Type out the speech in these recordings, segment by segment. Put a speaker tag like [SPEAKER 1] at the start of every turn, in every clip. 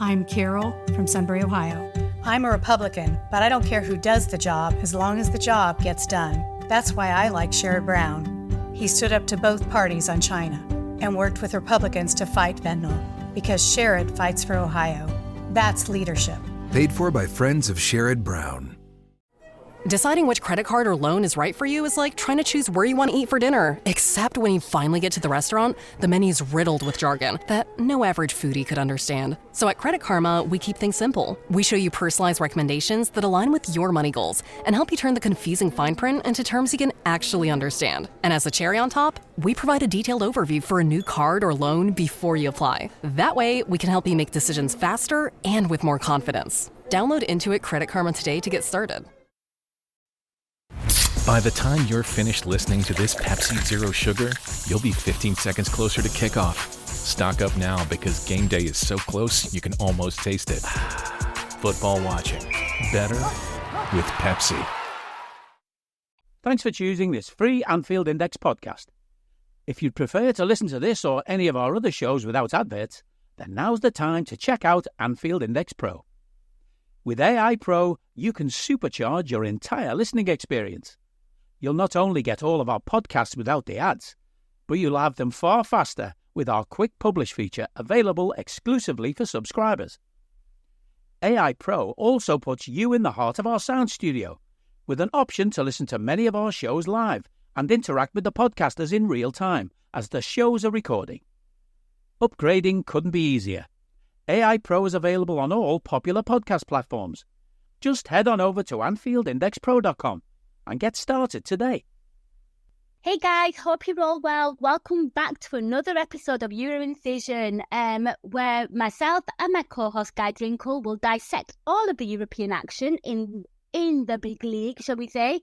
[SPEAKER 1] I'm Carol from Sunbury, Ohio.
[SPEAKER 2] I'm a Republican, but I don't care who does the job as long as the job gets done. That's why I like Sherrod Brown. He stood up to both parties on China and worked with Republicans to fight fentanyl because Sherrod fights for Ohio. That's leadership.
[SPEAKER 3] Paid for by friends of Sherrod Brown.
[SPEAKER 4] Deciding which credit card or loan is right for you is like trying to choose where you want to eat for dinner. Except when you finally get to the restaurant, the menu's riddled with jargon that no average foodie could understand. So at Credit Karma, we keep things simple. We show you personalized recommendations that align with your money goals and help you turn the confusing fine print into terms you can actually understand. And as a cherry on top, we provide a detailed overview for a new card or loan before you apply. That way, we can help you make decisions faster and with more confidence. Download Intuit Credit Karma today to get started.
[SPEAKER 5] By the time you're finished listening to this Pepsi Zero Sugar, you'll be 15 seconds closer to kickoff. Stock up now because game day is so close you can almost taste it. Football watching. Better with Pepsi.
[SPEAKER 6] Thanks for choosing this free Anfield Index podcast. If you'd prefer to listen to this or any of our other shows without adverts, then now's the time to check out Anfield Index Pro. With AI Pro, you can supercharge your entire listening experience. You'll not only get all of our podcasts without the ads, but you'll have them far faster with our Quick Publish feature available exclusively for subscribers. AI Pro also puts you in the heart of our sound studio, with an option to listen to many of our shows live and interact with the podcasters in real time as the shows are recording. Upgrading couldn't be easier. AI Pro is available on all popular podcast platforms. Just head on over to AnfieldIndexPro.com and get started today.
[SPEAKER 7] Hey guys, hope you're all well. Welcome back to another episode of Euro Incision, where myself and my co-host Guy Drinkel will dissect all of the European action in the big league, shall we say.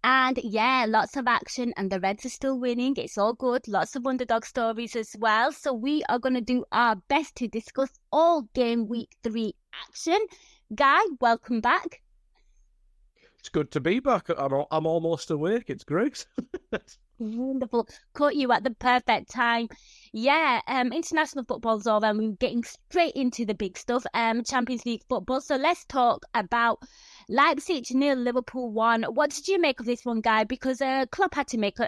[SPEAKER 7] And yeah, lots of action, and the Reds are still winning. It's all good. Lots of underdog stories as well. So we are going to do our best to discuss all game week 3 action. Guy, welcome back.
[SPEAKER 8] It's good to be back. I'm almost awake. It's great.
[SPEAKER 7] Wonderful. Caught you at the perfect time. Yeah, international football's over and we're getting straight into the big stuff, Champions League football. So let's talk about Leipzig 0, Liverpool 1. What did you make of this one, Guy? Because Klopp had to make a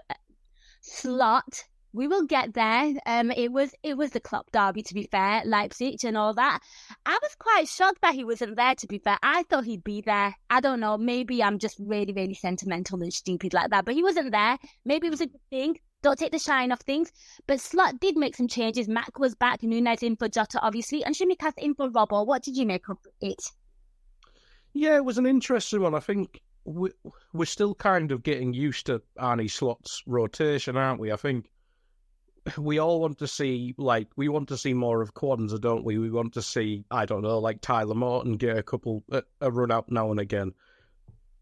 [SPEAKER 7] slot. We will get there. It was the Klopp derby, to be fair, Leipzig and all that. I was quite shocked that he wasn't there, to be fair. I thought he'd be there. I don't know. Maybe I'm just really, really sentimental and stupid like that. But he wasn't there. Maybe it was a good thing. Don't take the shine off things. But Slot did make some changes. Mac was back. Nunez in for Jota, obviously. And Shimikas in for Robbo. What did you make of it?
[SPEAKER 8] Yeah, it was an interesting one. I think we're still kind of getting used to Arne Slot's rotation, aren't we? I think we all want to see, we want to see more of Kwanzaa, don't we? We want to see, I don't know, like Tyler Morton get a run out now and again.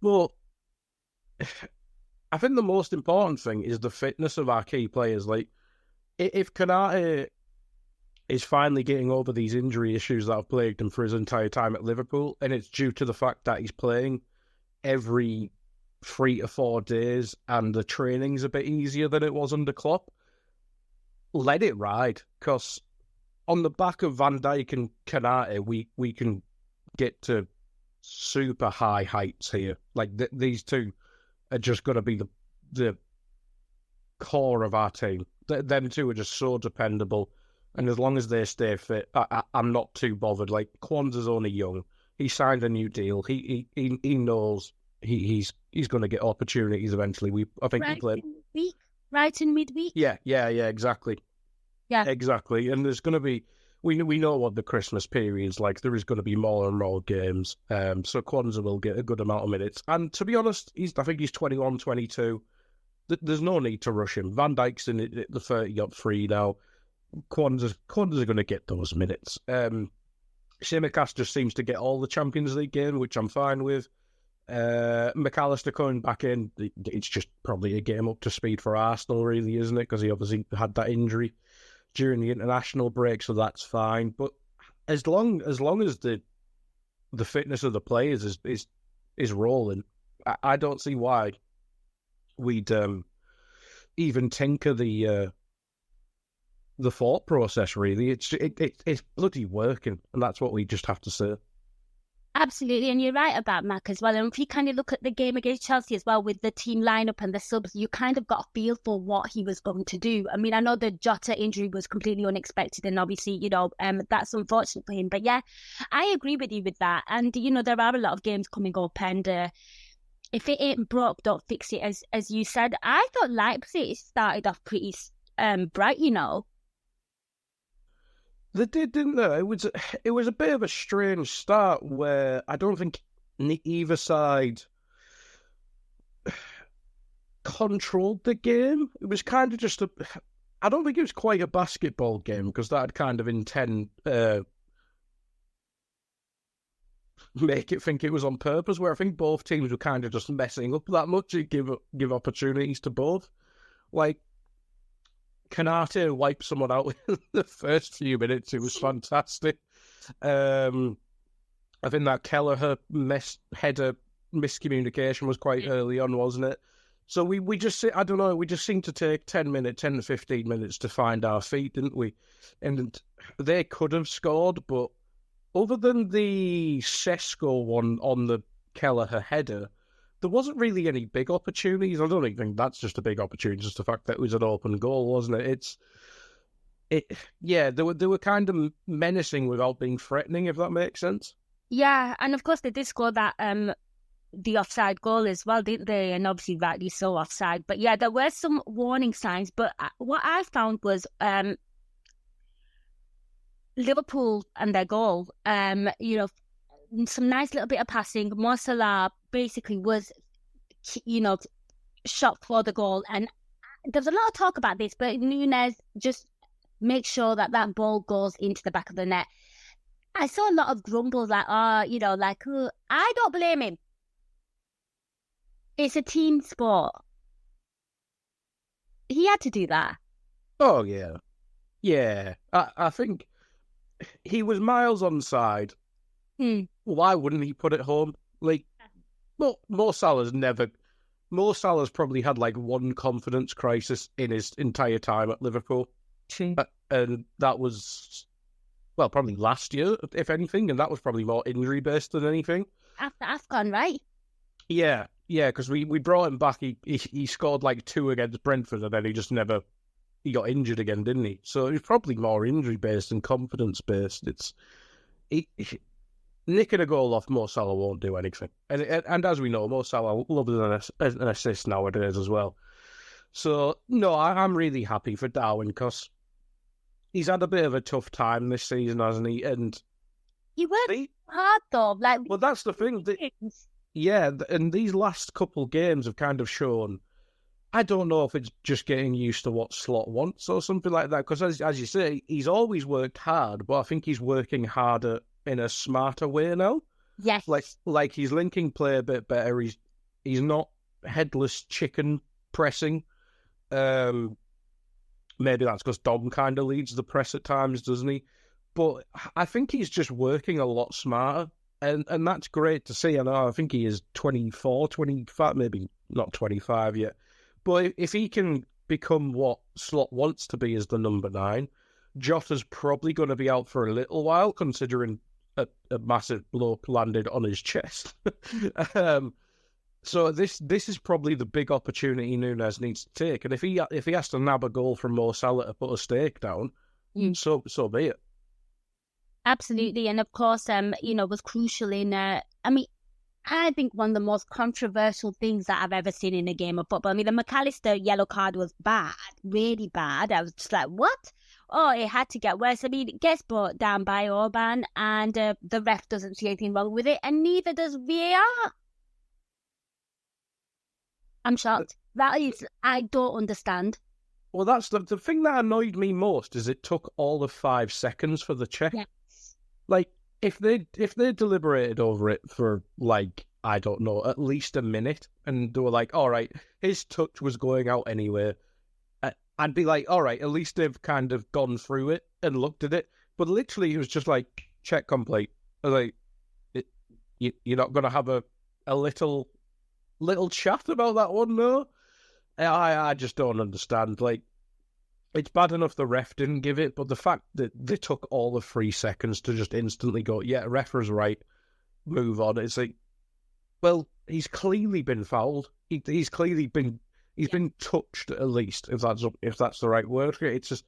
[SPEAKER 8] But I think the most important thing is the fitness of our key players. Like, if Konate is finally getting over these injury issues that have plagued him for his entire time at Liverpool, and it's due to the fact that he's playing every 3 to 4 days and the training's a bit easier than it was under Klopp, let it ride, because on the back of Van Dijk and Konate, we can get to super high heights here. Like, these two are just going to be the core of our team. Them two are just so dependable, and as long as they stay fit, I'm not too bothered. Like, Kwanzaa's only young. He signed a new deal. He knows he's going to get opportunities eventually. I think he played
[SPEAKER 7] Right in midweek?
[SPEAKER 8] Yeah, exactly.
[SPEAKER 7] Yeah.
[SPEAKER 8] Exactly. And there's going to be, we know what the Christmas period's like. There is going to be more and more games. So Kwanzaa will get a good amount of minutes. And to be honest, I think he's 21, 22. There's no need to rush him. Van Dijk's in the 30-3 now. Kwanzaa's going to get those minutes. Shimikas just seems to get all the Champions League games, which I'm fine with. McAllister coming back in, it's just probably a game up to speed for Arsenal, really, isn't it? Because he obviously had that injury during the international break, so that's fine. But as long as the fitness of the players is rolling, I don't see why we'd even tinker the the thought process, really. It's bloody working, and that's what we just have to say.
[SPEAKER 7] Absolutely, and you're right about Mac as well. And if you kind of look at the game against Chelsea as well, with the team lineup and the subs, you kind of got a feel for what he was going to do. I mean, I know the Jota injury was completely unexpected, and obviously, that's unfortunate for him. But yeah, I agree with you with that. And there are a lot of games coming up, and if it ain't broke, don't fix it. As you said, I thought Leipzig started off pretty bright.
[SPEAKER 8] They did, didn't they? It was a bit of a strange start where I don't think either side controlled the game. It was kind of just I don't think it was quite a basketball game, because that'd kind of make it think it was on purpose, where I think both teams were kind of just messing up that much and give opportunities to both. Like, Canate wiped someone out in the first few minutes. It was fantastic. I think that Kelleher header miscommunication was quite early on, wasn't it? So we just, I don't know, we just seemed to take 10 to 15 minutes to find our feet, didn't we? And they could have scored, but other than the Sesko one on the Kelleher header, there wasn't really any big opportunities. I don't even think that's just a big opportunity, just the fact that it was an open goal, wasn't it? They were kind of menacing without being threatening, if that makes sense.
[SPEAKER 7] Yeah, and of course they did score that the offside goal as well, didn't they? And obviously rightly so, offside. But yeah, there were some warning signs. But what I found was Liverpool and their goal, some nice little bit of passing. Mo Salah basically was, shot for the goal. And there was a lot of talk about this, but Núñez just makes sure that ball goes into the back of the net. I saw a lot of grumbles like, I don't blame him. It's a team sport. He had to do that.
[SPEAKER 8] Oh, yeah. Yeah. I think he was miles onside. Why wouldn't he put it home? Mo Salah's probably had one confidence crisis in his entire time at Liverpool.
[SPEAKER 7] True.
[SPEAKER 8] And that was, probably last year, if anything, and that was probably more injury-based than anything.
[SPEAKER 7] After AFCON, right?
[SPEAKER 8] Yeah, because we brought him back. He scored 2 against Brentford, and then he got injured again, didn't he? So it was probably more injury-based than confidence-based. Nicking a goal off Mo Salah won't do anything. And as we know, Mo Salah loves an assist nowadays as well. So, no, I'm really happy for Darwin, because he's had a bit of a tough time this season, hasn't he? And
[SPEAKER 7] he worked hard, though.
[SPEAKER 8] Well, that's the thing. Yeah, and these last couple games have kind of shown, I don't know if it's just getting used to what Slot wants or something like that, because as you say, he's always worked hard, but I think he's working harder in a smarter way now.
[SPEAKER 7] Yes.
[SPEAKER 8] Like he's linking play a bit better. He's not headless chicken pressing. Maybe that's because Dom kind of leads the press at times, doesn't he? But I think he's just working a lot smarter, and that's great to see. I think he is 24, 25, maybe not 25 yet. But if he can become what Slot wants to be as the number 9, Jota's probably going to be out for a little while, considering a massive bloke landed on his chest. So this is probably the big opportunity Núñez needs to take. And if he has to nab a goal from Mo Salah to put a stake down, so be it.
[SPEAKER 7] Absolutely. And of course, was crucial in, I think one of the most controversial things that I've ever seen in a game of football. The McAllister yellow card was bad, really bad. I was just like, what? Oh, it had to get worse. It gets brought down by Orban, and the ref doesn't see anything wrong with it, and neither does VAR. I'm shocked. I don't understand.
[SPEAKER 8] Well, that's the thing that annoyed me most, is it took all of 5 seconds for the check.
[SPEAKER 7] Yes.
[SPEAKER 8] If they deliberated over it for I don't know, at least a minute, and they were like, all right, his touch was going out anyway, I'd be like, all right, at least they've kind of gone through it and looked at it. But literally, it was just check complete. You're not going to have a little chat about that one, no? I just don't understand. it's bad enough the ref didn't give it, but the fact that they took all the 3 seconds to just instantly go, yeah, ref was right, move on. It's like, well, he's clearly been fouled. He's clearly been been touched at least, if that's the right word. It's just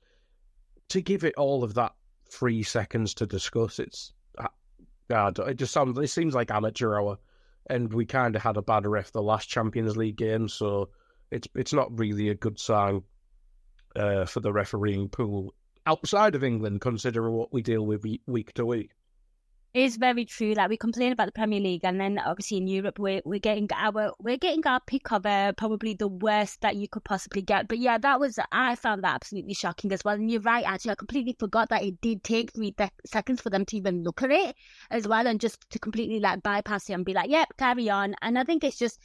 [SPEAKER 8] to give it all of that 3 seconds to discuss. It's God, it seems like amateur hour, and we kind of had a bad ref the last Champions League game, so it's not really a good sign for the refereeing pool outside of England, considering what we deal with week to week.
[SPEAKER 7] It is very true. Like, we complain about the Premier League, and then obviously in Europe we're getting our pick of probably the worst that you could possibly get. But yeah, I found that absolutely shocking as well. And you're right, actually, I completely forgot that it did take 3 seconds for them to even look at it as well, and just to completely like bypass it and be like, yep, carry on. And I think it's just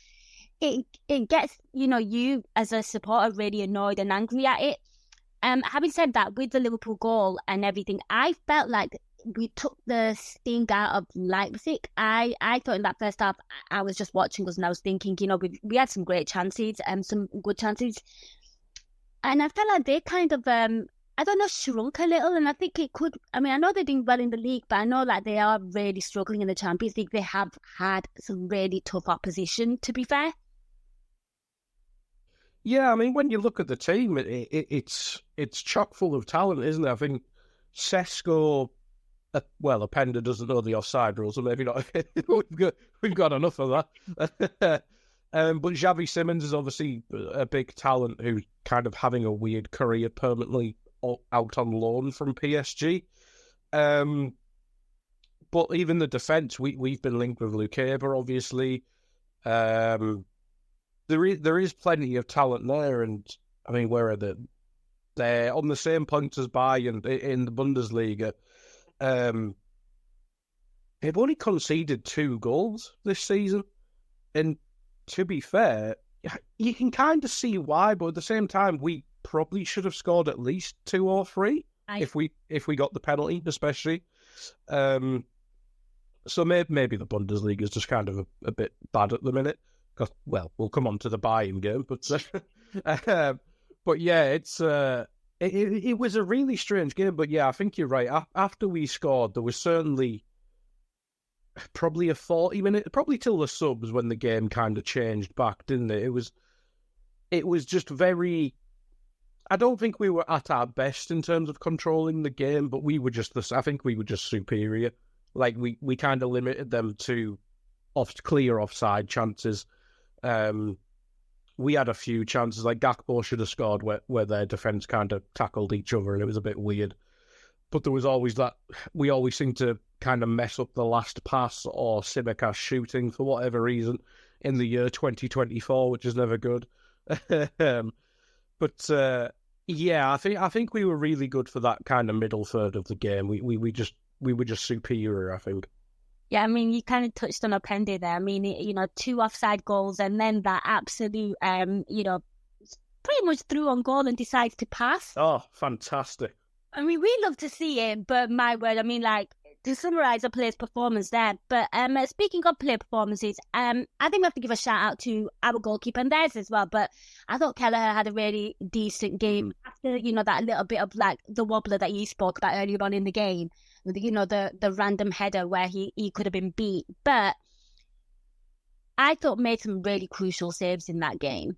[SPEAKER 7] it gets you as a supporter really annoyed and angry at it. Having said that, with the Liverpool goal and everything, I felt like we took the sting out of Leipzig. I thought in that first half, I was just watching us and I was thinking, we had some great chances, some good chances. And I felt like they kind of, shrunk a little. And I think it could, I know they're doing well in the league, but I know like they are really struggling in the Champions League. They have had some really tough opposition, to be fair.
[SPEAKER 8] Yeah, when you look at the team, it's chock full of talent, isn't it? I think Sesko, Openda doesn't know the offside rules, so maybe not. we've got enough of that. But Xavi Simons is obviously a big talent who's kind of having a weird career permanently out on loan from PSG. But even the defence, we've been linked with Lukeba, obviously. There is plenty of talent there, and where are they? They're on the same points as Bayern in the Bundesliga. They've only conceded 2 goals this season, and to be fair, you can kind of see why. But at the same time, we probably should have scored at least 2 or 3 if we got the penalty, especially. So maybe the Bundesliga is just kind of a bit bad at the minute. Because, we'll come on to the Bayern game, but yeah, it was a really strange game. But yeah, I think you're right. After we scored, there was certainly probably a 40-minute, probably till the subs, when the game kind of changed back, didn't it? It was just very. I don't think we were at our best in terms of controlling the game, but I think we were just superior. Like we kind of limited them to clear offside chances. We had a few chances, like Gakpo should have scored where their defence kind of tackled each other, and it was a bit weird. But there was always that, we always seem to kind of mess up the last pass or Tsimikas shooting for whatever reason in the year 2024, which is never good. But yeah, I think we were really good for that kind of middle third of the game. We were just superior, I think.
[SPEAKER 7] Yeah, you kind of touched on Openda there. 2 offside goals, and then that absolute, pretty much threw on goal and decides to pass.
[SPEAKER 8] Oh, fantastic.
[SPEAKER 7] We love to see it, but my word, to summarise a player's performance there. But speaking of player performances, I think we have to give a shout out to our goalkeeper and theirs as well. But I thought Kelleher had a really decent game after, that little bit of the wobbler that you spoke about earlier on in the game. The random header where he could have been beat. But I thought made some really crucial saves in that game.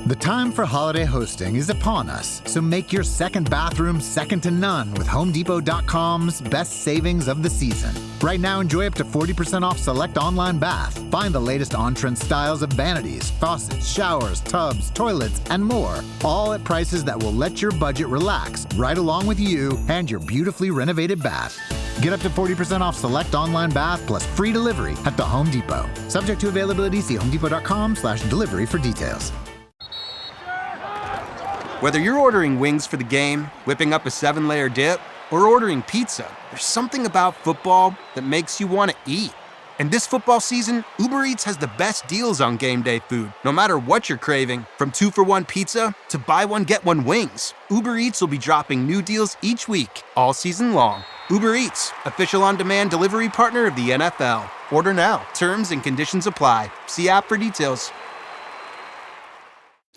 [SPEAKER 9] The time for holiday hosting is upon us, so make your second bathroom second to none with HomeDepot.com's best savings of the season. Right now, enjoy up to 40% off select online bath. Find the latest on-trend styles of vanities, faucets, showers, tubs, toilets, and more, all at prices that will let your budget relax right along with you and your beautifully renovated bath. Get up to 40% off select online bath plus free delivery at the Home Depot. Subject to availability, see HomeDepot.com/delivery for details.
[SPEAKER 10] Whether you're ordering wings for the game, whipping up a 7-layer dip, or ordering pizza, there's something about football that makes you want to eat. And this football season, Uber Eats has the best deals on game day food. No matter what you're craving, from 2-for-1 pizza to buy one, get one wings, Uber Eats will be dropping new deals each week, all season long. Uber Eats, official on-demand delivery partner of the NFL. Order now. Terms and conditions apply. See app for details.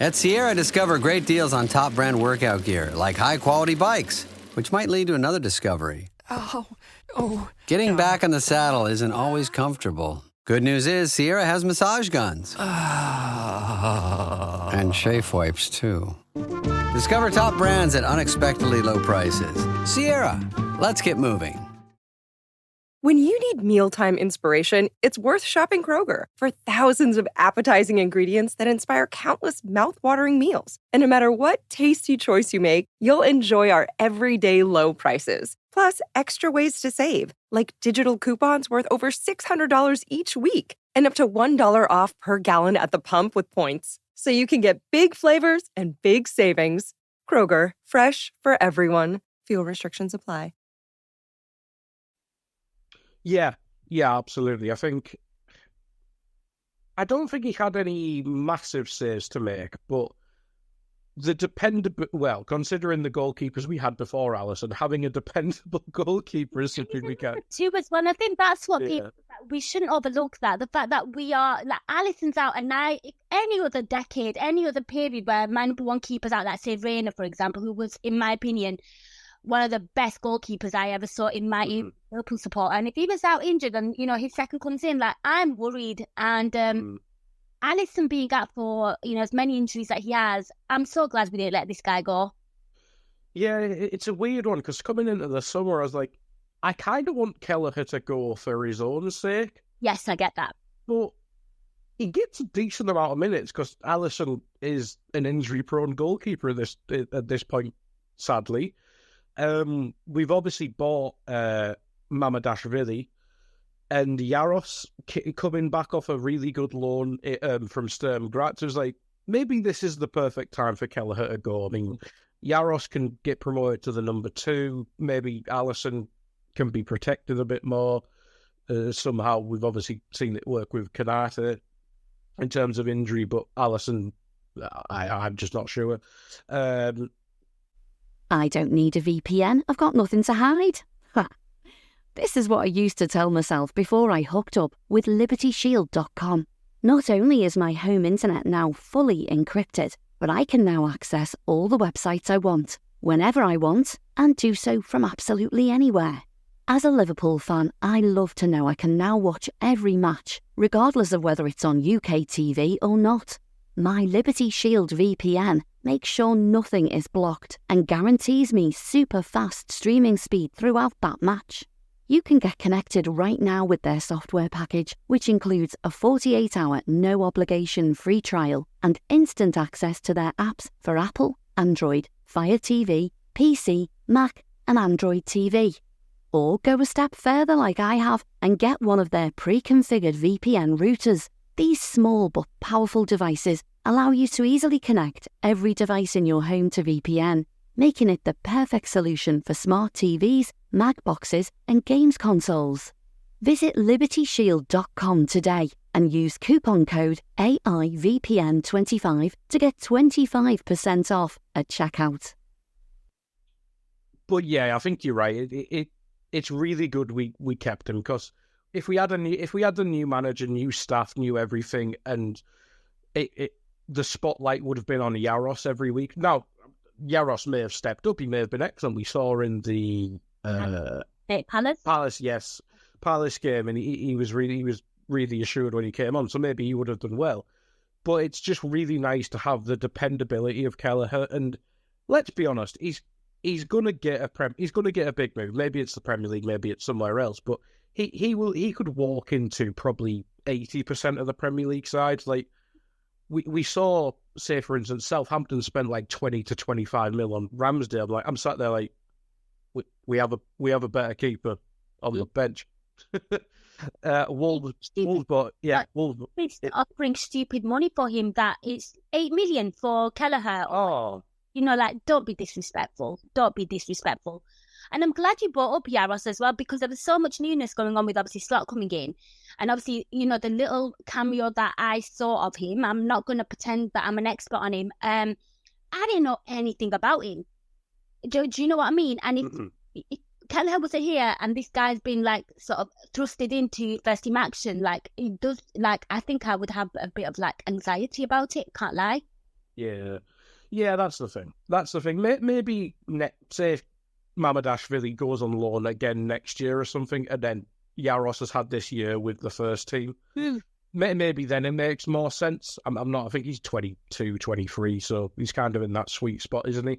[SPEAKER 11] At Sierra, discover great deals on top brand workout gear, like high-quality bikes, which might lead to another discovery. Getting back on the saddle isn't always comfortable. Good news is Sierra has massage guns. And chafe wipes, too. Discover top brands at unexpectedly low prices. Sierra, let's get moving.
[SPEAKER 12] When you need mealtime inspiration, it's worth shopping Kroger for thousands of appetizing ingredients that inspire countless mouth-watering meals. And no matter what tasty choice you make, you'll enjoy our everyday low prices. Plus, extra ways to save, like digital coupons worth over $600 each week and up to $1 off per gallon at the pump with points. So you can get big flavors and big savings. Kroger, fresh for everyone. Fuel restrictions apply.
[SPEAKER 8] Yeah, absolutely. I don't think he had any massive saves to make, but considering the goalkeepers we had before Alisson, having a dependable goalkeeper is something we can.
[SPEAKER 7] Too as well. I think that's what we shouldn't overlook. That the fact that we are like Alisson's out, and now any other decade, any other period where my number one keeper's out, like say Reina, for example, who was, in my opinion, one of the best goalkeepers I ever saw in my Liverpool support. And if he was out injured and, his second comes in, like, I'm worried. And Alisson being out for, as many injuries that he has, I'm so glad we didn't let this guy go.
[SPEAKER 8] Yeah, it's a weird one, because coming into the summer, I was like, I kind of want Kelleher to go for his own sake.
[SPEAKER 7] Yes, I get that.
[SPEAKER 8] But he gets a decent amount of minutes, because Alisson is an injury-prone goalkeeper at this point, sadly. We've obviously bought Mamadashvili and Yaros coming back off a really good loan from Sturm Graz. It was like, maybe this is the perfect time for Kelleher to go. I mean, Yaros can get promoted to the number 2. Maybe Alisson can be protected a bit more. Somehow, we've obviously seen it work with Kanata in terms of injury, but Alisson, I'm just not sure.
[SPEAKER 13] I don't need a VPN. I've got nothing to hide. This is what I used to tell myself before I hooked up with LibertyShield.com. Not only is my home internet now fully encrypted, but I can now access all the websites I want, whenever I want, and do so from absolutely anywhere. As a Liverpool fan, I love to know I can now watch every match, regardless of whether it's on UK TV or not. My Liberty Shield VPN makes sure nothing is blocked and guarantees me super fast streaming speed throughout that match. You can get connected right now with their software package, which includes a 48-hour no-obligation free trial and instant access to their apps for Apple, Android, Fire TV, PC, Mac and Android TV. Or go a step further like I have and get one of their pre-configured VPN routers. These small but powerful devices allow you to easily connect every device in your home to VPN, making it the perfect solution for smart TVs, Mac boxes, and games consoles. Visit LibertyShield.com today and use coupon code AIVPN25 to get 25% off at checkout.
[SPEAKER 8] But yeah, I think you're right. It's really good we kept him, because if we had a new manager, new staff, new everything, and the spotlight would have been on Yaros every week. Now, Yaros may have stepped up. He may have been excellent. We saw in the
[SPEAKER 7] Palace,
[SPEAKER 8] yes, Palace game, and he was really assured when he came on. So maybe he would have done well. But it's just really nice to have the dependability of Kelleher. And let's be honest, he's gonna get a big move. Maybe it's the Premier League, maybe it's somewhere else. But he could walk into probably 80% of the Premier League sides. Like we saw, say for instance, Southampton spent like 20 to 25 mil on Ramsdale. I'm sat there like, we have a better keeper on the bench. Wolves, but yeah, Wolves.
[SPEAKER 7] Offering stupid money for him. That it's 8 million for Kelleher.
[SPEAKER 8] Oh,
[SPEAKER 7] don't be disrespectful. Don't be disrespectful. And I'm glad you brought up Yaros as well, because there was so much newness going on with obviously Slot coming in. And obviously, the little cameo that I saw of him, I'm not going to pretend that I'm an expert on him. I didn't know anything about him. Do you know what I mean? And if Kelleher wasn't here and this guy's been like sort of thrusted into first team action, like it does, like I think I would have a bit of like anxiety about it, can't lie.
[SPEAKER 8] Yeah. Yeah, that's the thing. Maybe, say, Mamadashvili goes on loan again next year or something, and then Yaros has had this year with the first team. Maybe then it makes more sense. I'm not. I think he's 22, 23, so he's kind of in that sweet spot, isn't he?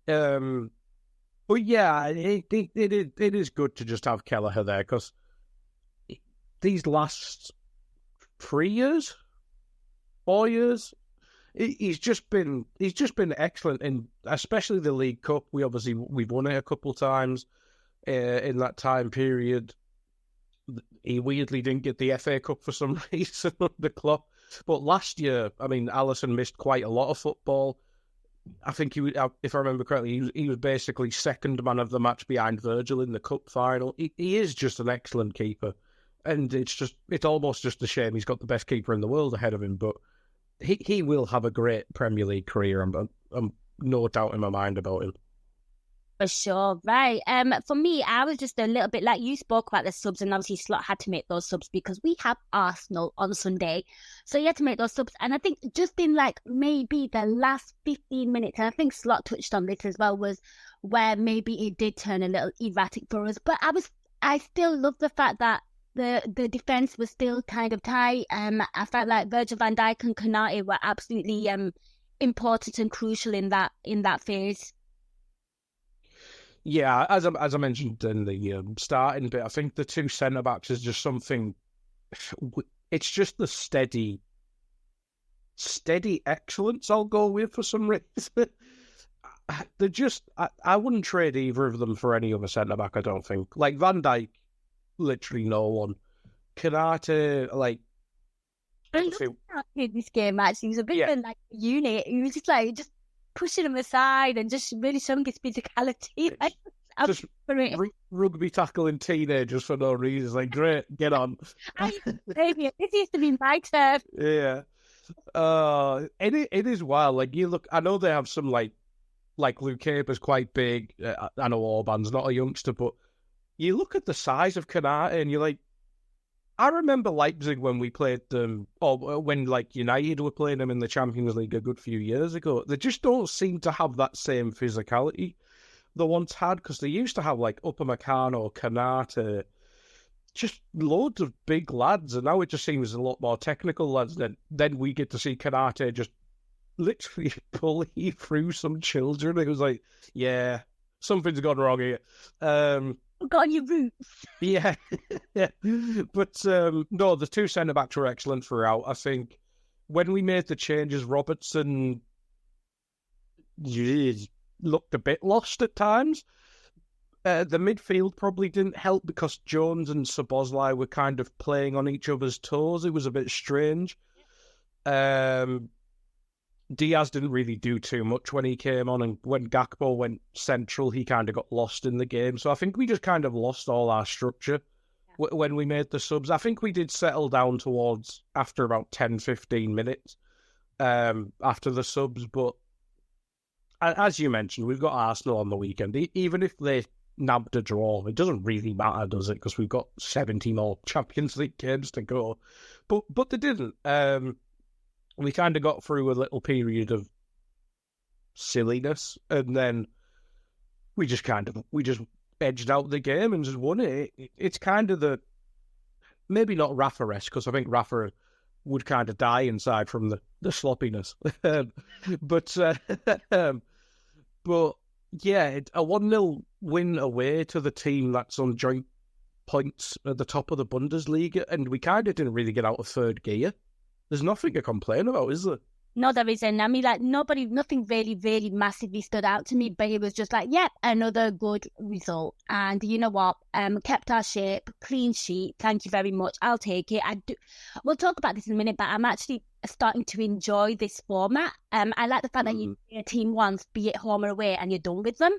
[SPEAKER 8] But yeah, it is good to just have Kelleher there, because these last 3 years, 4 years, he's just been excellent, in especially the League Cup. We've won it a couple times in that time period. He weirdly didn't get the FA Cup for some reason under Klopp. But last year, I mean, Alisson missed quite a lot of football. I think if I remember correctly, he was basically second man of the match behind Virgil in the cup final. He is just an excellent keeper, and it's almost just a shame he's got the best keeper in the world ahead of him. But he will have a great Premier League career. I'm no doubt in my mind about him.
[SPEAKER 7] For sure, right. For me, I was just a little bit like you spoke about the subs, and obviously Slot had to make those subs because we have Arsenal on Sunday, so he had to make those subs. And I think just in like maybe the last 15 minutes, and I think Slot touched on this as well, was where maybe it did turn a little erratic for us. But I still love the fact that the defense was still kind of tight. I felt like Virgil van Dijk and Konate were absolutely important and crucial in that phase.
[SPEAKER 8] Yeah, as I mentioned in the starting bit, I think the two centre-backs is just something... It's just the steady excellence I'll go with for some reason. They're just... I wouldn't trade either of them for any other centre-back, I don't think. Like, Van Dijk, literally no one. Konate, like...
[SPEAKER 7] I loved this game, actually. He was a bit of like a unit. He was just pushing him aside and just really showing his physicality.
[SPEAKER 8] Just rugby tackling teenagers for no reason. It's like, great, get on.
[SPEAKER 7] This used to be my turf.
[SPEAKER 8] Yeah. It is wild. Like, you look, I know they have some like Luke Capers quite big. I know Orban's not a youngster, but you look at the size of Konate and you're like, I remember Leipzig when we played them, or when like United were playing them in the Champions League a good few years ago. They just don't seem to have that same physicality they once had, because they used to have like Upamecano, Konate, just loads of big lads, and now it just seems a lot more technical lads. Then we get to see Konate just literally bully through some children. It was like, yeah, something's gone wrong here.
[SPEAKER 7] Got on your roots.
[SPEAKER 8] Yeah. Yeah. But no, the two centre-backs were excellent throughout. I think when we made the changes, Robertson looked a bit lost at times. The midfield probably didn't help because Jones and Szoboszlai were kind of playing on each other's toes. It was a bit strange. Diaz didn't really do too much when he came on, and when Gakpo went central, he kind of got lost in the game. So I think we just kind of lost all our structure when we made the subs. I think we did settle down towards after about 10, 15 minutes after the subs. But as you mentioned, we've got Arsenal on the weekend. Even if they nabbed a draw, it doesn't really matter, does it? Because we've got 70 more Champions League games to go. But they didn't. We kind of got through a little period of silliness, and then we just edged out the game and just won it. It's kind of maybe not Rafa-esque, because I think Rafa would kind of die inside from the sloppiness. But yeah, a 1-0 win away to the team that's on joint points at the top of the Bundesliga, and we kind of didn't really get out of third gear. There's nothing to complain about, is there?
[SPEAKER 7] No, there isn't. I mean, like, nothing really, really massively stood out to me, but it was just like, yep, another good result. And you know what? Kept our shape, clean sheet. Thank you very much. I'll take it. We'll talk about this in a minute, but I'm actually starting to enjoy this format. I like the fact that you play a team once, be it home or away, and you're done with them.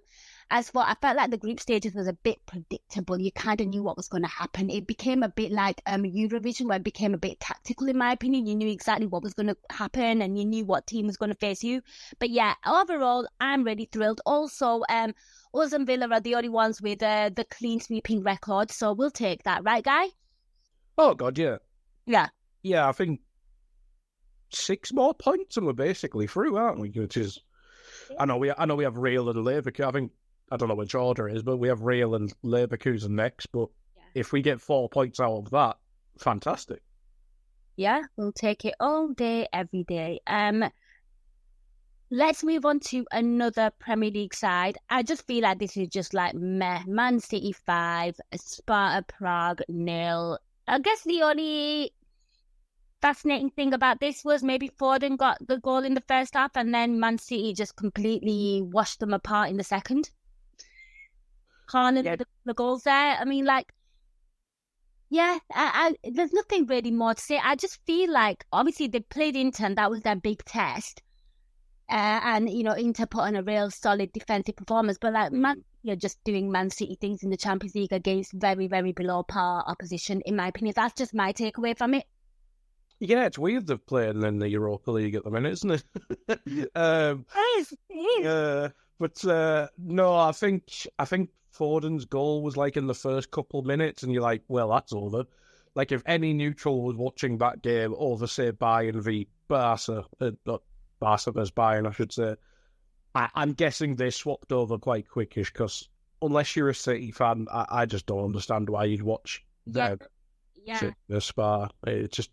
[SPEAKER 7] As for, I felt like the group stages was a bit predictable. You kind of knew what was going to happen. It became a bit like Eurovision, where it became a bit tactical, in my opinion. You knew exactly what was going to happen, and you knew what team was going to face you. But yeah, overall, I'm really thrilled. Also, us and Villa are the only ones with the clean sweeping record, so we'll take that, right, Guy?
[SPEAKER 8] Oh, God, yeah.
[SPEAKER 7] Yeah.
[SPEAKER 8] Yeah, I think 6 more points and we're basically through, aren't we? Which is, I know we have Real and Leverkusen. I don't know which order it is, but we have Real and Leverkusen next. But if we get 4 points out of that, fantastic.
[SPEAKER 7] Yeah, we'll take it all day, every day. Let's move on to another Premier League side. I just feel like this is just like meh. Man City 5, Sparta Prague 0. I guess the only fascinating thing about this was maybe Foden got the goal in the first half and then Man City just completely washed them apart in the second. The goals there. I mean, like, yeah, I there's nothing really more to say. I just feel like, obviously, they played Inter and that was their big test. And, Inter put on a real solid defensive performance. But, like, you're just doing Man City things in the Champions League against very, very below par opposition, in my opinion. That's just my takeaway from it.
[SPEAKER 8] Yeah, it's weird they're playing in the Europa League at the minute, isn't it?
[SPEAKER 7] It is.
[SPEAKER 8] But no, I think Foden's goal was like in the first couple of minutes, and you're like, well, that's over. Like, if any neutral was watching that game over, say, Bayern v Barca, not Barca vs Bayern, I should say, I'm guessing they swapped over quite quickish, because unless you're a City fan, I just don't understand why you'd watch them.
[SPEAKER 7] Yeah.
[SPEAKER 8] The Spa. It's just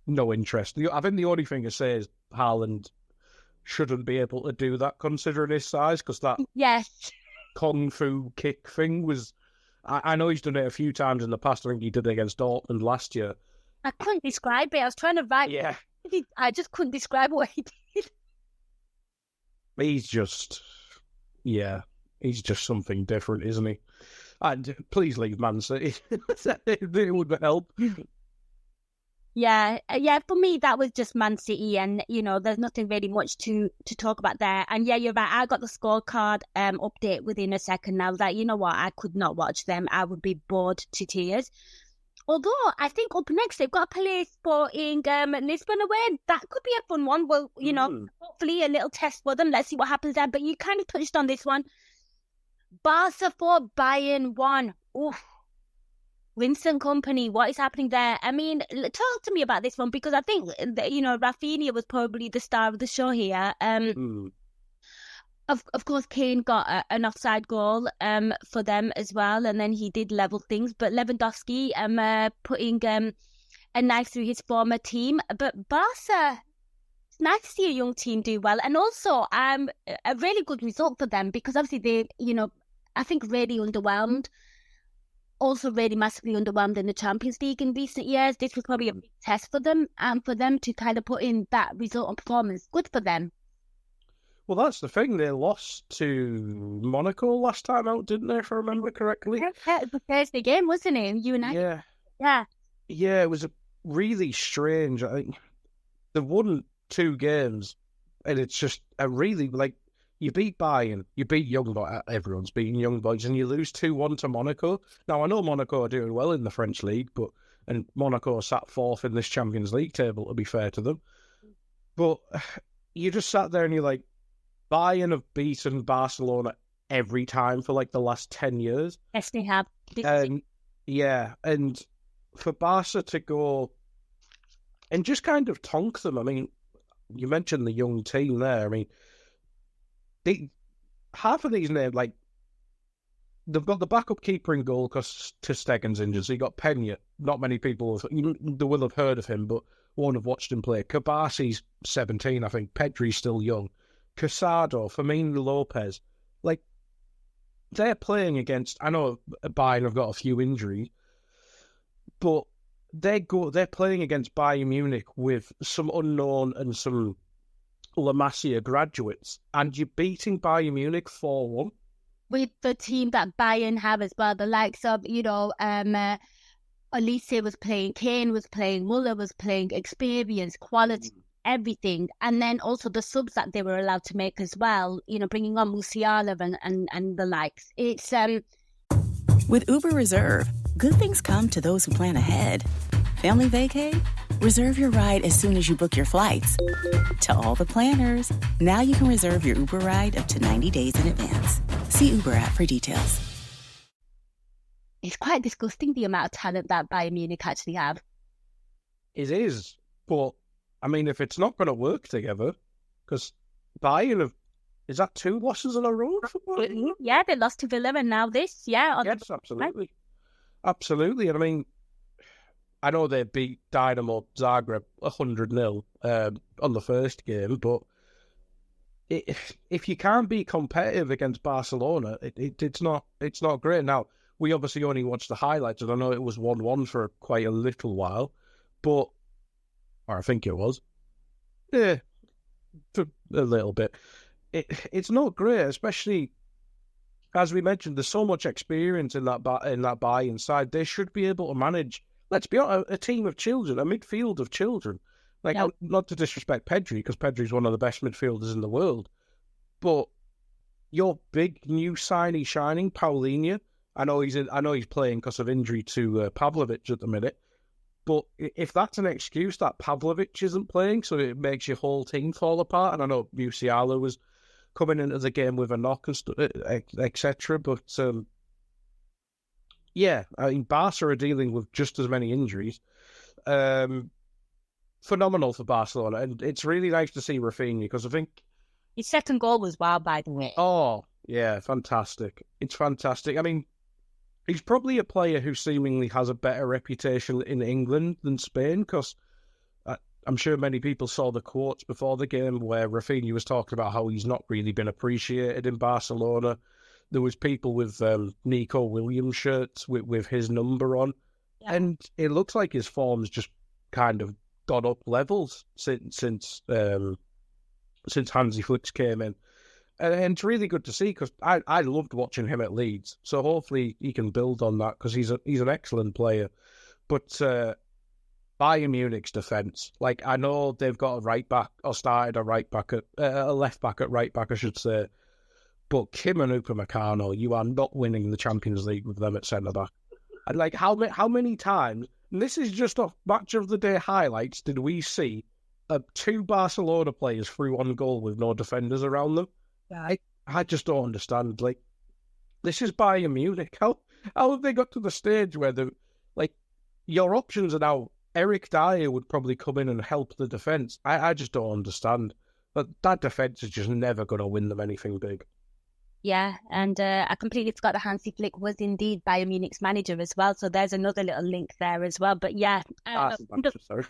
[SPEAKER 8] no interest. I think the only thing I say is Haaland shouldn't be able to do that considering his size, because that Kung Fu kick thing was... I know he's done it a few times in the past. I think he did it against Dortmund last year.
[SPEAKER 7] I couldn't describe it. I was trying to write...
[SPEAKER 8] Yeah.
[SPEAKER 7] I just couldn't describe what he did.
[SPEAKER 8] He's just... Yeah. He's just something different, isn't he? And please leave Man City. It would help.
[SPEAKER 7] Yeah, for me, that was just Man City, and, there's nothing really much to talk about there. And yeah, you're right, I got the scorecard update within a second. I was like, you know what, I could not watch them. I would be bored to tears. Although, I think up next, they've got to play Sporting Lisbon away. That could be a fun one. Well, hopefully a little test for them. Let's see what happens there. But you kind of touched on this one. Barca 4, Bayern 1. Oof. Vincent Kompany, what is happening there? I mean, talk to me about this one, because I think, Rafinha was probably the star of the show here. Of course, Kane got an offside goal for them as well, and then he did level things. But Lewandowski putting a knife through his former team. But Barca, it's nice to see a young team do well, and also a really good result for them, because obviously they, I think really underwhelmed. Also really massively underwhelmed in the Champions League in recent years. This was probably a big test for them, and for them to kind of put in that result and performance, good for them.
[SPEAKER 8] Well, that's the thing. They lost to Monaco last time out, didn't they, if I remember correctly?
[SPEAKER 7] Yeah, it was the Thursday game, wasn't it? United.
[SPEAKER 8] Yeah. Yeah, it was really strange. I think they won 2 games, and it's just a really, like, you beat Bayern, you beat Young Boys, everyone's beating Young Boys, and you lose 2-1 to Monaco. Now, I know Monaco are doing well in the French league, and Monaco sat 4th in this Champions League table, to be fair to them. But you just sat there and you're like, Bayern have beaten Barcelona every time for like the last 10 years.
[SPEAKER 7] Yes, they have.
[SPEAKER 8] And for Barca to go and just kind of tonk them, I mean, you mentioned the young team there, I mean, half of these names, like, they've got the backup keeper in goal because Ter Stegen's injured. So you got Peña. Not many people they will have heard of him, but won't have watched him play. Kabasi's 17, I think. Pedri's still young. Casado, Firmino Lopez. Like, they're playing against... I know Bayern have got a few injuries, but they're playing against Bayern Munich with some unknown and some La Masia graduates, and you're beating Bayern Munich 4-1.
[SPEAKER 7] With the team that Bayern have as well, the likes of, Elise was playing, Kane was playing, Muller was playing, experience, quality, everything. And then also the subs that they were allowed to make as well, bringing on Musiala and the likes. It's...
[SPEAKER 14] With Uber Reserve, good things come to those who plan ahead. Family vacay? Reserve your ride as soon as you book your flights. To all the planners, now you can reserve your Uber ride up to 90 days in advance. See Uber app for details.
[SPEAKER 7] It's quite disgusting, the amount of talent that Bayern Munich actually have.
[SPEAKER 8] It is, but I mean, if it's not going to work together, because Bayern is that 2 losses in a row?
[SPEAKER 7] Yeah, they lost to Villa and now this. Yeah.
[SPEAKER 8] Yes, absolutely. Absolutely. And I mean, I know they beat Dynamo Zagreb 100-0 on the first game, but if you can't be competitive against Barcelona, it's not great. Now, we obviously only watched the highlights, and I know it was 1-1 for quite a little while, or I think it was. Yeah, for a little bit. It's not great, especially as we mentioned. There's so much experience in that Bayern side. They should be able to manage. Let's be honest, a team of children, a midfield of children. Like, not to disrespect Pedri, because Pedri's one of the best midfielders in the world, but your big new signing shining Paulinho. I know he's playing because of injury to Pavlovic at the minute. But if that's an excuse that Pavlovic isn't playing, so it makes your whole team fall apart. And I know Musiala was coming into the game with a knock and etc. But yeah, I mean, Barca are dealing with just as many injuries. Phenomenal for Barcelona, and it's really nice to see Rafinha, because I think
[SPEAKER 7] his second goal was wild, by the way.
[SPEAKER 8] Oh, yeah, fantastic. It's fantastic. I mean, he's probably a player who seemingly has a better reputation in England than Spain, because I'm sure many people saw the quotes before the game where Rafinha was talking about how he's not really been appreciated in Barcelona. There was people with Nico Williams shirts with his number on, and it looks like his form's just kind of gone up levels since Hansi Flick came in. And it's really good to see, because I loved watching him at Leeds. So hopefully he can build on that, because he's an excellent player. But Bayern Munich's defence, like, I know they've got a right back, or started a left back at right back, I should say. But Kim and Upamecano, you are not winning the Champions League with them at centre back. And like, how many times? And this is just off match of the day highlights. Did we see 2 Barcelona players through on goal with no defenders around them? I just don't understand. Like, this is Bayern Munich. How have they got to the stage where your options are now? Eric Dyer would probably come in and help the defence. I just don't understand. But that defence is just never going to win them anything big.
[SPEAKER 7] Yeah, and I completely forgot that Hansi Flick was indeed Bayern Munich's manager as well. So there's another little link there as well. But yeah,
[SPEAKER 8] sorry.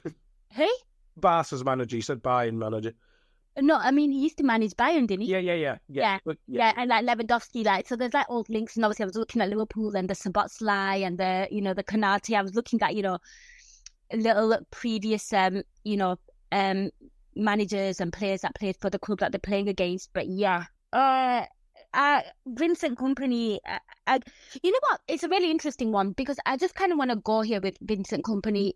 [SPEAKER 7] Hey,
[SPEAKER 8] Barca's manager. You said Bayern manager.
[SPEAKER 7] No, I mean, he used to manage Bayern, didn't he?
[SPEAKER 8] Yeah.
[SPEAKER 7] And like Lewandowski, so there's like old links. And obviously, I was looking at Liverpool and the Szoboszlai and the Konate. I was looking at little previous managers and players that played for the club that they're playing against. But yeah, Vincent Kompany. You know what? It's a really interesting one, because I just kind of want to go here with Vincent Kompany.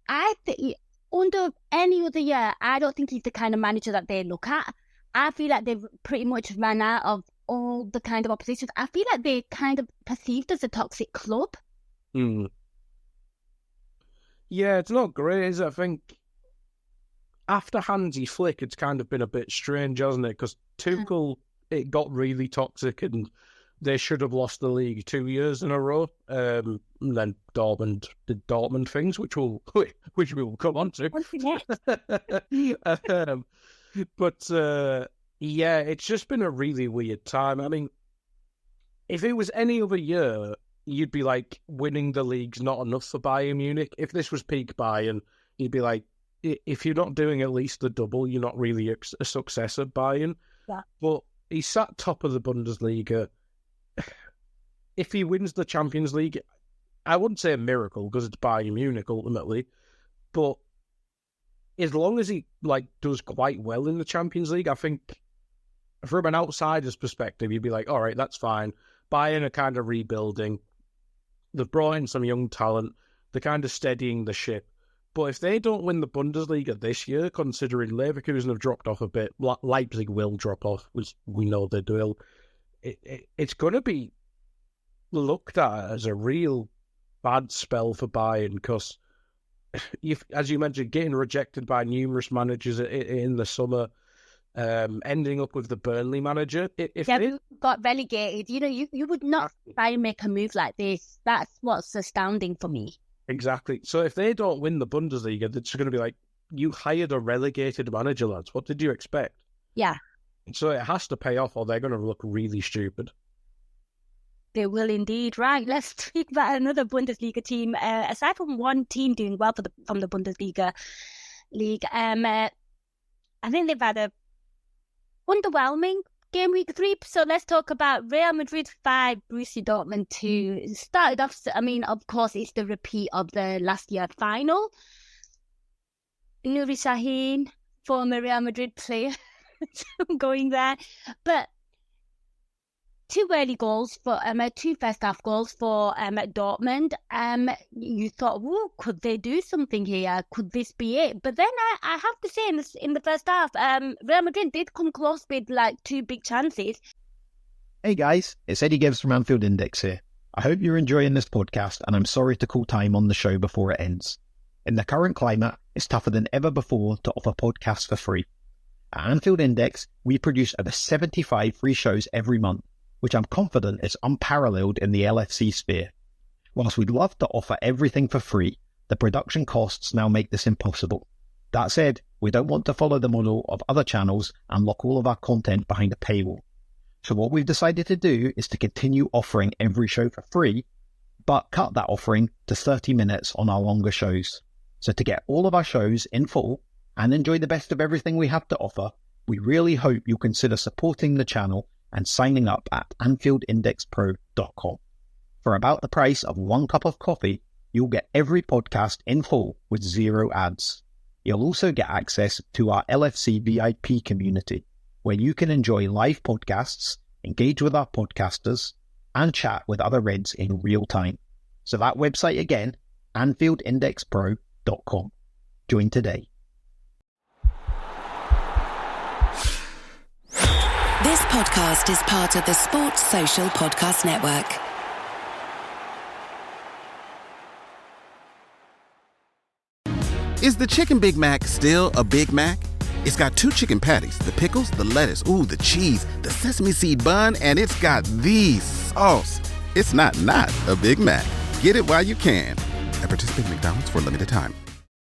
[SPEAKER 7] I think under any other year, I don't think he's the kind of manager that they look at. I feel like they've pretty much ran out of all the kind of oppositions. I feel like they're kind of perceived as a toxic club.
[SPEAKER 8] Yeah, it's not great, is it? I think after Hansi Flick, it's kind of been a bit strange, hasn't it? Because Tuchel, it got really toxic, and they should have lost the league 2 years in a row. And then Dortmund did Dortmund things, which we will come on to. Yeah, it's just been a really weird time. I mean, if it was any other year, you'd be like, winning the league's not enough for Bayern Munich. If this was peak Bayern, you'd be like, if you're not doing at least the double, you're not really a success at Bayern.
[SPEAKER 7] Yeah.
[SPEAKER 8] But he sat top of the Bundesliga. If he wins the Champions League, I wouldn't say a miracle, because it's Bayern Munich ultimately, but as long as he does quite well in the Champions League, I think from an outsider's perspective, you'd be like, all right, that's fine. Bayern are kind of rebuilding. They've brought in some young talent. They're kind of steadying the ship. But if they don't win the Bundesliga this year, considering Leverkusen have dropped off a bit, Leipzig will drop off, which we know they will. It's going to be looked at as a real bad spell for Bayern, because, as you mentioned, getting rejected by numerous managers in the summer, ending up with the Burnley manager. If they
[SPEAKER 7] got relegated, you would not try and make a move like this. That's what's astounding for me.
[SPEAKER 8] Exactly. So if they don't win the Bundesliga, they're just going to be like, you hired a relegated manager, lads. What did you expect?
[SPEAKER 7] Yeah.
[SPEAKER 8] So it has to pay off, or they're going to look really stupid.
[SPEAKER 7] They will indeed. Right, let's speak about another Bundesliga team. Aside from one team doing well from the Bundesliga league, I think they've had a underwhelming game week 3. So let's talk about Real Madrid 5, Borussia Dortmund 2. Started off, I mean, of course, it's the repeat of the last year final. Nuri Sahin, former Real Madrid player, going there. But 2 early goals for 2 first half goals for Dortmund. You thought, whoa, could they do something here? Could this be it? But then I have to say, in the first half, Real Madrid did come close with like 2 big chances.
[SPEAKER 15] Hey guys, it's Eddie Gibbs from Anfield Index here. I hope you're enjoying this podcast, and I'm sorry to call time on the show before it ends. In the current climate, it's tougher than ever before to offer podcasts for free. At Anfield Index, we produce over 75 free shows every month, which I'm confident is unparalleled in the LFC sphere. Whilst we'd love to offer everything for free, the production costs now make this impossible. That said, we don't want to follow the model of other channels and lock all of our content behind a paywall. So what we've decided to do is to continue offering every show for free, but cut that offering to 30 minutes on our longer shows. So to get all of our shows in full and enjoy the best of everything we have to offer, we really hope you'll consider supporting the channel and signing up at AnfieldIndexPro.com. For about the price of 1 cup of coffee, you'll get every podcast in full with 0 ads. You'll also get access to our LFC VIP community, where you can enjoy live podcasts, engage with our podcasters, and chat with other Reds in real time. So that website again, AnfieldIndexPro.com. Join today.
[SPEAKER 16] This podcast is part of the Sports Social Podcast Network.
[SPEAKER 17] Is the Chicken Big Mac still a Big Mac? It's got 2 chicken patties, the pickles, the lettuce, the cheese, the sesame seed bun, and it's got the sauce. It's not a Big Mac. Get it while you can. At participating McDonald's for a limited time.